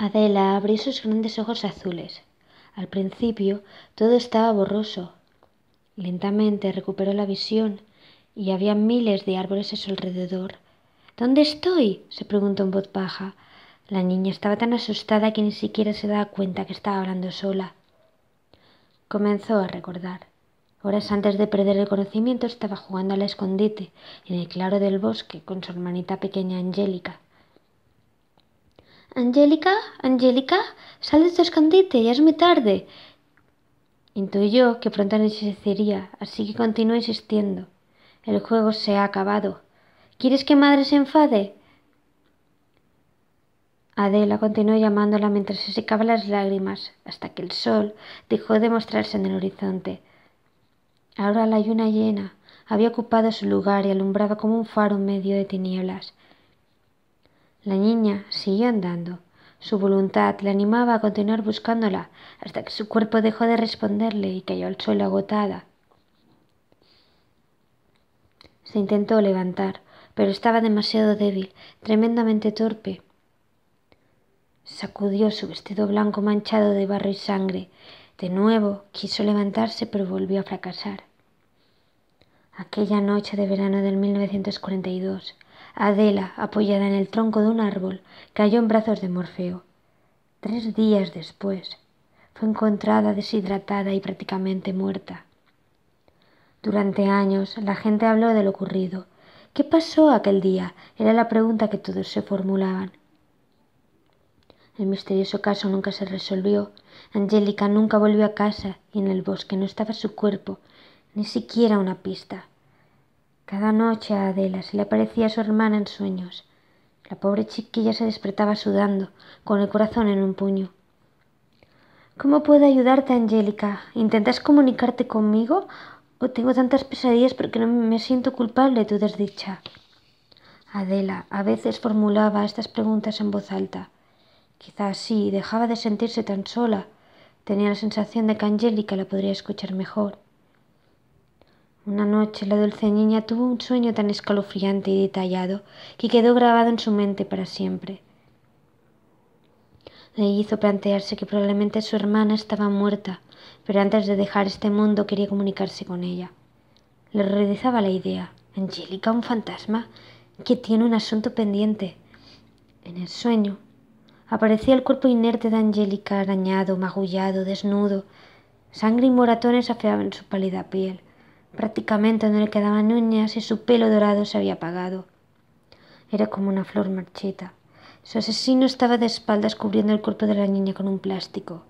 Adela abrió sus grandes ojos azules. Al principio todo estaba borroso. Lentamente recuperó la visión y había miles de árboles a su alrededor. ¿Dónde estoy?, se preguntó en voz baja. La niña estaba tan asustada que ni siquiera se daba cuenta que estaba hablando sola. Comenzó a recordar. Horas antes de perder el conocimiento estaba jugando al escondite en el claro del bosque con su hermanita pequeña Angélica. —Angélica, Angélica, sal de tu escondite, ya es muy tarde. Intuyó que pronto anochecería, así que continuó insistiendo. El juego se ha acabado. ¿Quieres que madre se enfade? Adela continuó llamándola mientras se secaba las lágrimas, hasta que el sol dejó de mostrarse en el horizonte. Ahora la luna llena había ocupado su lugar y alumbraba como un faro en medio de tinieblas. La niña siguió andando. Su voluntad le animaba a continuar buscándola hasta que su cuerpo dejó de responderle y cayó al suelo agotada. Se intentó levantar, pero estaba demasiado débil, tremendamente torpe. Sacudió su vestido blanco manchado de barro y sangre. De nuevo quiso levantarse, pero volvió a fracasar. Aquella noche de verano del 1942, Adela, apoyada en el tronco de un árbol, cayó en brazos de Morfeo. 3 días después, fue encontrada deshidratada y prácticamente muerta. Durante años, la gente habló de lo ocurrido. ¿Qué pasó aquel día? Era la pregunta que todos se formulaban. El misterioso caso nunca se resolvió. Angélica nunca volvió a casa y en el bosque no estaba su cuerpo, ni siquiera una pista. Cada noche a Adela se le aparecía su hermana en sueños. La pobre chiquilla se despertaba sudando, con el corazón en un puño. ¿Cómo puedo ayudarte, Angélica? ¿Intentas comunicarte conmigo? ¿O tengo tantas pesadillas porque no me siento culpable de tu desdicha? Adela a veces formulaba estas preguntas en voz alta. Quizás así dejaba de sentirse tan sola. Tenía la sensación de que Angélica la podría escuchar mejor. Una noche la dulce niña tuvo un sueño tan escalofriante y detallado que quedó grabado en su mente para siempre. Le hizo plantearse que probablemente su hermana estaba muerta, pero antes de dejar este mundo quería comunicarse con ella. Le horrorizaba la idea. ¿Angélica, un fantasma? Que tiene un asunto pendiente. En el sueño aparecía el cuerpo inerte de Angélica, arañado, magullado, desnudo. Sangre y moratones afeaban su pálida piel. Prácticamente no le quedaban uñas y su pelo dorado se había apagado. Era como una flor marchita. Su asesino estaba de espaldas cubriendo el cuerpo de la niña con un plástico.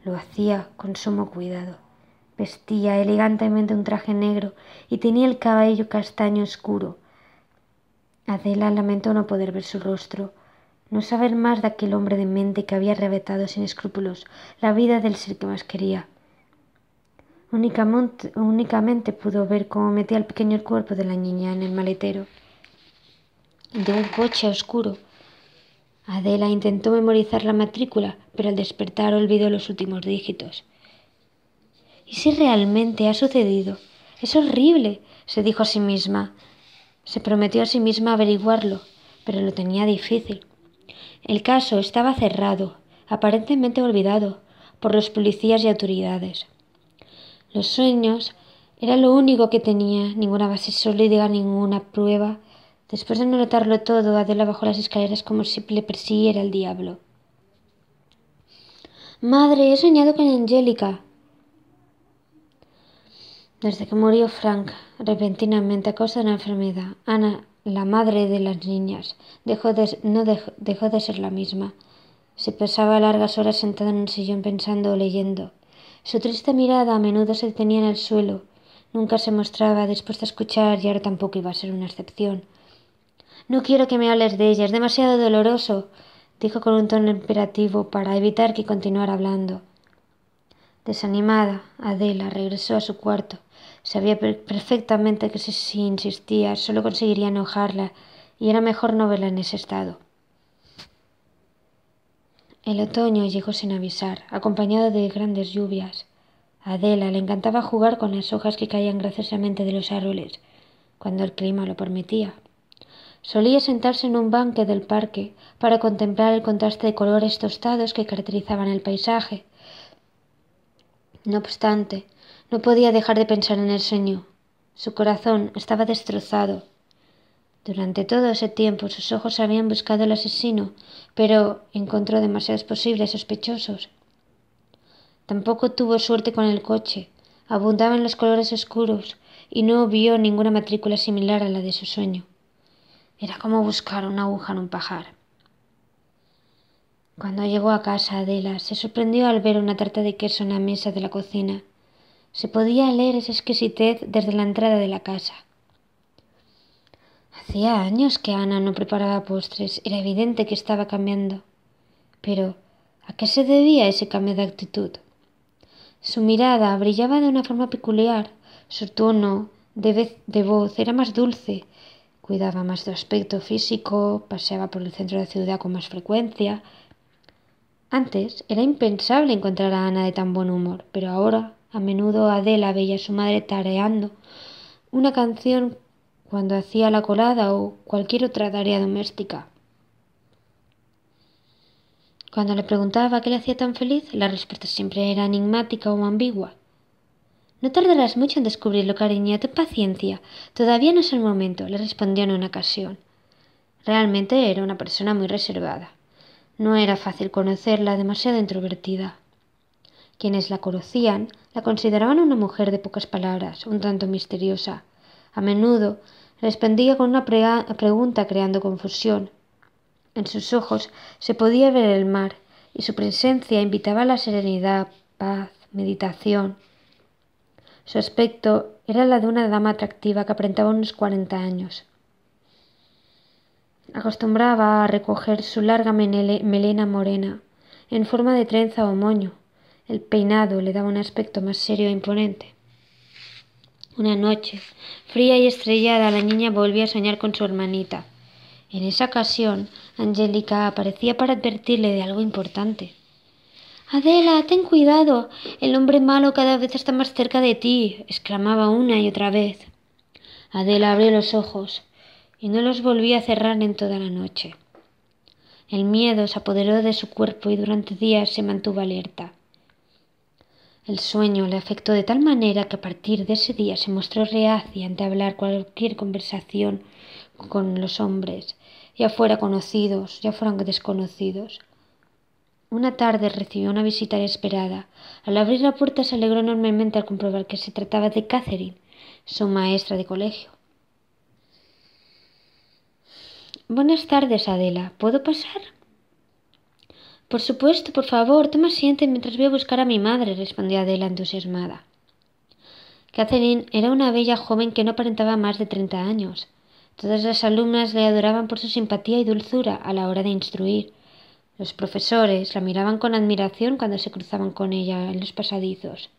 Lo hacía con sumo cuidado. Vestía elegantemente un traje negro y tenía el cabello castaño oscuro. Adela lamentó no poder ver su rostro, no saber más de aquel hombre demente que había arrebatado sin escrúpulos la vida del ser que más quería. Únicamente pudo ver cómo metía el pequeño cuerpo de la niña en el maletero de un coche oscuro. Adela intentó memorizar la matrícula, pero al despertar olvidó los últimos dígitos. ¿Y si realmente ha sucedido? Es horrible, se dijo a sí misma. Se prometió a sí misma averiguarlo, pero lo tenía difícil. El caso estaba cerrado, aparentemente olvidado, por los policías y autoridades. Los sueños era lo único que tenía, ninguna base sólida, ninguna prueba. Después de no notarlo todo, Adela bajó las escaleras como si le persiguiera el diablo. Madre, he soñado con Angélica. Desde que murió Frank, repentinamente a causa de una enfermedad, Ana, la madre de las niñas, dejó de ser la misma. Se pasaba largas horas sentada en un sillón pensando o leyendo. Su triste mirada a menudo se detenía en el suelo. Nunca se mostraba dispuesta a escuchar y ahora tampoco iba a ser una excepción. No quiero que me hables de ella, es demasiado doloroso, dijo con un tono imperativo para evitar que continuara hablando. Desanimada, Adela regresó a su cuarto. Sabía perfectamente que si insistía solo conseguiría enojarla y era mejor no verla en ese estado. El otoño llegó sin avisar, acompañado de grandes lluvias. A Adela le encantaba jugar con las hojas que caían graciosamente de los árboles, cuando el clima lo permitía. Solía sentarse en un banque del parque para contemplar el contraste de colores tostados que caracterizaban el paisaje. No obstante, no podía dejar de pensar en el sueño. Su corazón estaba destrozado. Durante todo ese tiempo sus ojos habían buscado al asesino, pero encontró demasiados posibles sospechosos. Tampoco tuvo suerte con el coche. Abundaban los colores oscuros y no vio ninguna matrícula similar a la de su sueño. Era como buscar una aguja en un pajar. Cuando llegó a casa, Adela se sorprendió al ver una tarta de queso en la mesa de la cocina. Se podía leer esa exquisitez desde la entrada de la casa. Hacía años que Ana no preparaba postres. Era evidente que estaba cambiando. Pero, ¿a qué se debía ese cambio de actitud? Su mirada brillaba de una forma peculiar. Su tono de voz era más dulce. Cuidaba más de su aspecto físico, paseaba por el centro de la ciudad con más frecuencia. Antes era impensable encontrar a Ana de tan buen humor, pero ahora a menudo Adela veía a su madre tareando una canción cuando hacía la colada o cualquier otra tarea doméstica. Cuando le preguntaba qué le hacía tan feliz, la respuesta siempre era enigmática o ambigua. No tardarás mucho en descubrirlo, cariño, ten paciencia. Todavía no es el momento, le respondió en una ocasión. Realmente era una persona muy reservada. No era fácil conocerla, demasiado introvertida. Quienes la conocían la consideraban una mujer de pocas palabras, un tanto misteriosa. A menudo respondía con una pregunta creando confusión. En sus ojos se podía ver el mar y su presencia invitaba a la serenidad, paz, meditación. Su aspecto era la de una dama atractiva que aparentaba unos 40 años. Acostumbraba a recoger su larga melena morena en forma de trenza o moño. El peinado le daba un aspecto más serio e imponente. Una noche, fría y estrellada, la niña volvió a soñar con su hermanita. En esa ocasión, Angélica aparecía para advertirle de algo importante. «Adela, ten cuidado. El hombre malo cada vez está más cerca de ti», exclamaba una y otra vez. Adela abrió los ojos y no los volvió a cerrar en toda la noche. El miedo se apoderó de su cuerpo y durante días se mantuvo alerta. El sueño le afectó de tal manera que a partir de ese día se mostró reacia ante hablar cualquier conversación con los hombres, ya fuera conocidos, ya fueran desconocidos. Una tarde recibió una visita inesperada. Al abrir la puerta se alegró enormemente al comprobar que se trataba de Catherine, su maestra de colegio. «Buenas tardes, Adela. ¿Puedo pasar?» «Por supuesto, por favor, toma asiento mientras voy a buscar a mi madre», respondió Adela entusiasmada. Catherine era una bella joven que no aparentaba más de 30 años. Todas las alumnas le adoraban por su simpatía y dulzura a la hora de instruir. Los profesores la miraban con admiración cuando se cruzaban con ella en los pasadizos.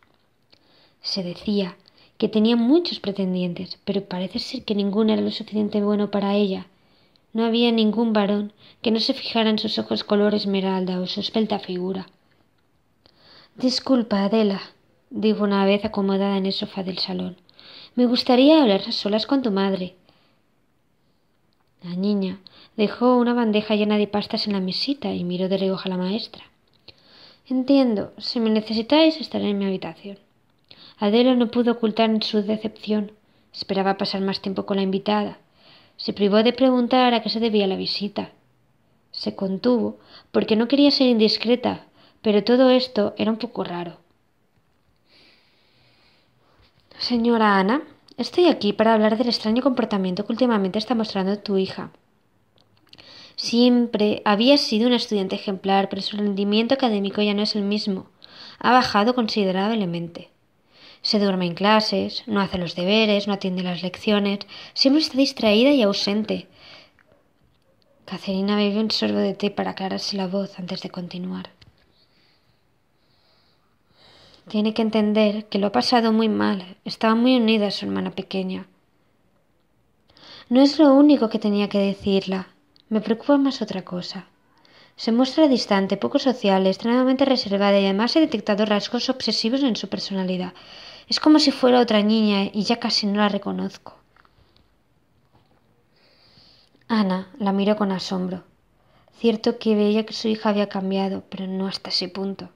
Se decía que tenía muchos pretendientes, pero parece ser que ninguno era lo suficientemente bueno para ella. No había ningún varón que no se fijara en sus ojos color esmeralda o su esbelta figura. «Disculpa, Adela», dijo una vez acomodada en el sofá del salón. «Me gustaría hablar a solas con tu madre». La niña dejó una bandeja llena de pastas en la mesita y miró de reojo a la maestra. «Entiendo. Si me necesitáis, estaré en mi habitación». Adela no pudo ocultar su decepción. Esperaba pasar más tiempo con la invitada. Se privó de preguntar a qué se debía la visita. Se contuvo porque no quería ser indiscreta, pero todo esto era un poco raro. «Señora Ana, estoy aquí para hablar del extraño comportamiento que últimamente está mostrando tu hija. Siempre había sido una estudiante ejemplar, pero su rendimiento académico ya no es el mismo. Ha bajado considerablemente. Se duerme en clases, no hace los deberes, no atiende las lecciones, siempre está distraída y ausente». Caterina bebió un sorbo de té para aclararse la voz antes de continuar. «Tiene que entender que lo ha pasado muy mal. Estaba muy unida a su hermana pequeña». «No es lo único que tenía que decirla. Me preocupa más otra cosa. Se muestra distante, poco social, extremadamente reservada y además he detectado rasgos obsesivos en su personalidad. Es como si fuera otra niña y ya casi no la reconozco». Ana la miró con asombro. Cierto que veía que su hija había cambiado, pero no hasta ese punto.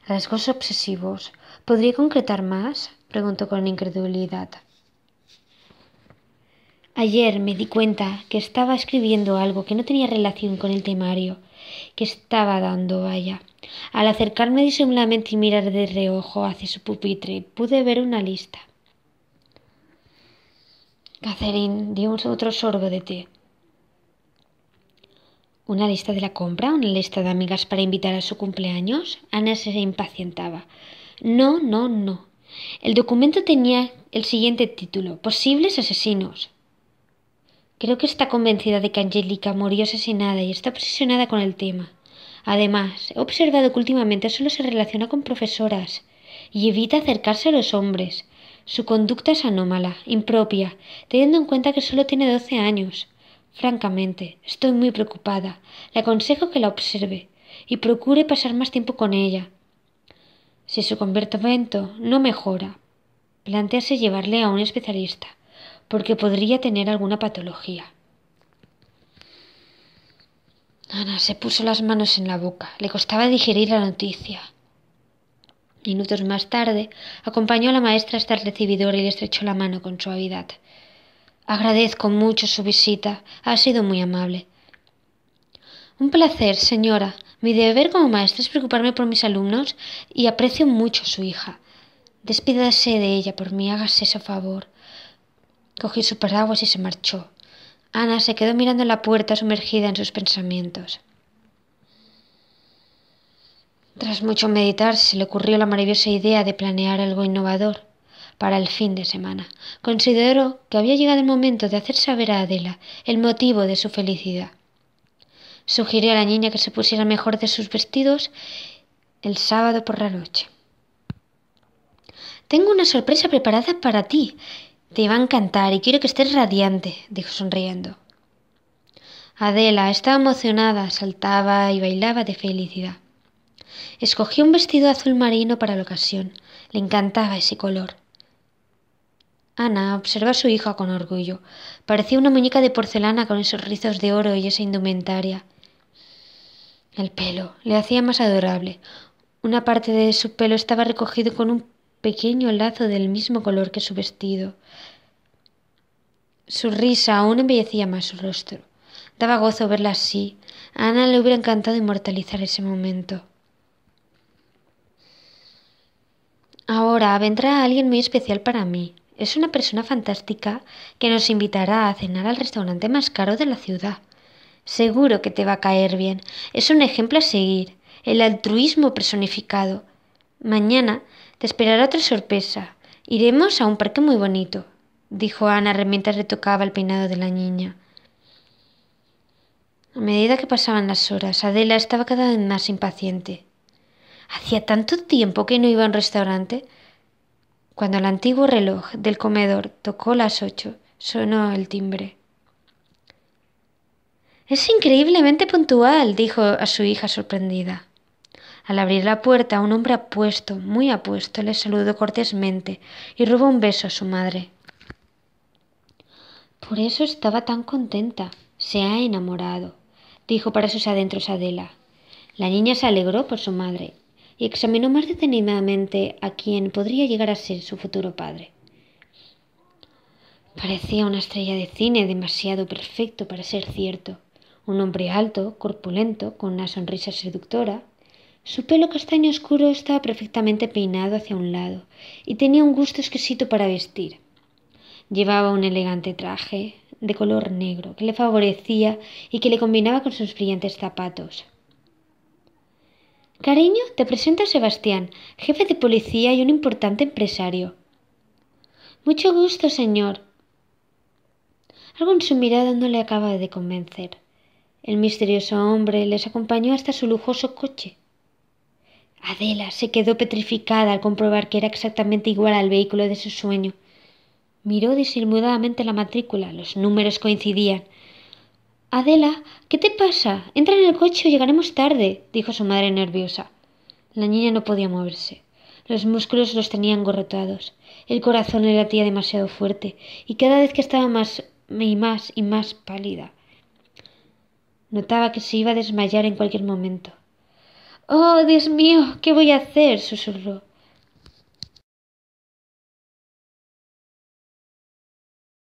¿Rasgos obsesivos? ¿Podría concretar más? Preguntó con incredulidad. Ayer me di cuenta que estaba escribiendo algo que no tenía relación con el temario que estaba dando, vaya. Al acercarme disimuladamente y mirar de reojo hacia su pupitre, pude ver una lista. Catherine dio otro sorbo de té. ¿Una lista de la compra? ¿Una lista de amigas para invitar a su cumpleaños? Ana se impacientaba. No. El documento tenía el siguiente título: Posibles asesinos. Creo que está convencida de que Angélica murió asesinada y está obsesionada con el tema. Además, he observado que últimamente solo se relaciona con profesoras y evita acercarse a los hombres. Su conducta es anómala, impropia, teniendo en cuenta que solo tiene 12 años. Francamente, estoy muy preocupada. Le aconsejo que la observe y procure pasar más tiempo con ella. Si su comportamiento no mejora, plantéese llevarle a un especialista, porque podría tener alguna patología. Ana se puso las manos en la boca. Le costaba digerir la noticia. Minutos más tarde, acompañó a la maestra hasta el recibidor y le estrechó la mano con suavidad. Agradezco mucho su visita. Ha sido muy amable. Un placer, señora. Mi deber como maestra es preocuparme por mis alumnos y aprecio mucho a su hija. Despídase de ella por mí, hágase ese favor. Cogió su paraguas y se marchó. Ana se quedó mirando la puerta sumergida en sus pensamientos. Tras mucho meditar, se le ocurrió la maravillosa idea de planear algo innovador para el fin de semana. Consideró que había llegado el momento de hacer saber a Adela el motivo de su felicidad. Sugirió a la niña que se pusiera mejor de sus vestidos el sábado por la noche. Tengo una sorpresa preparada para ti. Te va a encantar y quiero que estés radiante, dijo sonriendo. Adela estaba emocionada, saltaba y bailaba de felicidad. Escogió un vestido azul marino para la ocasión. Le encantaba ese color. Ana observó a su hija con orgullo. Parecía una muñeca de porcelana con esos rizos de oro y esa indumentaria. El pelo le hacía más adorable. Una parte de su pelo estaba recogido con un pequeño lazo del mismo color que su vestido. Su risa aún embellecía más su rostro. Daba gozo verla así. A Ana le hubiera encantado inmortalizar ese momento. Ahora vendrá alguien muy especial para mí. Es una persona fantástica que nos invitará a cenar al restaurante más caro de la ciudad. Seguro que te va a caer bien. Es un ejemplo a seguir. El altruismo personificado. Mañana te esperará otra sorpresa. Iremos a un parque muy bonito, dijo Ana mientras retocaba el peinado de la niña. A medida que pasaban las horas, Adela estaba cada vez más impaciente. Hacía tanto tiempo que no iba a un restaurante. Cuando el antiguo reloj del comedor tocó las 8, sonó el timbre. Es increíblemente puntual, dijo a su hija sorprendida. Al abrir la puerta, un hombre apuesto, muy apuesto, le saludó cortésmente y robó un beso a su madre. Por eso estaba tan contenta. Se ha enamorado, dijo para sus adentros Adela. La niña se alegró por su madre y examinó más detenidamente a quien podría llegar a ser su futuro padre. Parecía una estrella de cine demasiado perfecto para ser cierto. Un hombre alto, corpulento, con una sonrisa seductora. Su pelo castaño oscuro estaba perfectamente peinado hacia un lado y tenía un gusto exquisito para vestir. Llevaba un elegante traje de color negro que le favorecía y que le combinaba con sus brillantes zapatos. Cariño, te presento a Sebastián, jefe de policía y un importante empresario. Mucho gusto, señor. Algo en su mirada no le acaba de convencer. El misterioso hombre les acompañó hasta su lujoso coche. Adela se quedó petrificada al comprobar que era exactamente igual al vehículo de su sueño. Miró disimuladamente la matrícula. Los números coincidían. Adela, ¿qué te pasa? Entra en el coche o llegaremos tarde, dijo su madre nerviosa. La niña no podía moverse. Los músculos los tenía engorrotados. El corazón le latía demasiado fuerte y cada vez que estaba más y más pálida. Notaba que se iba a desmayar en cualquier momento. «Oh, Dios mío, ¿qué voy a hacer?», susurró.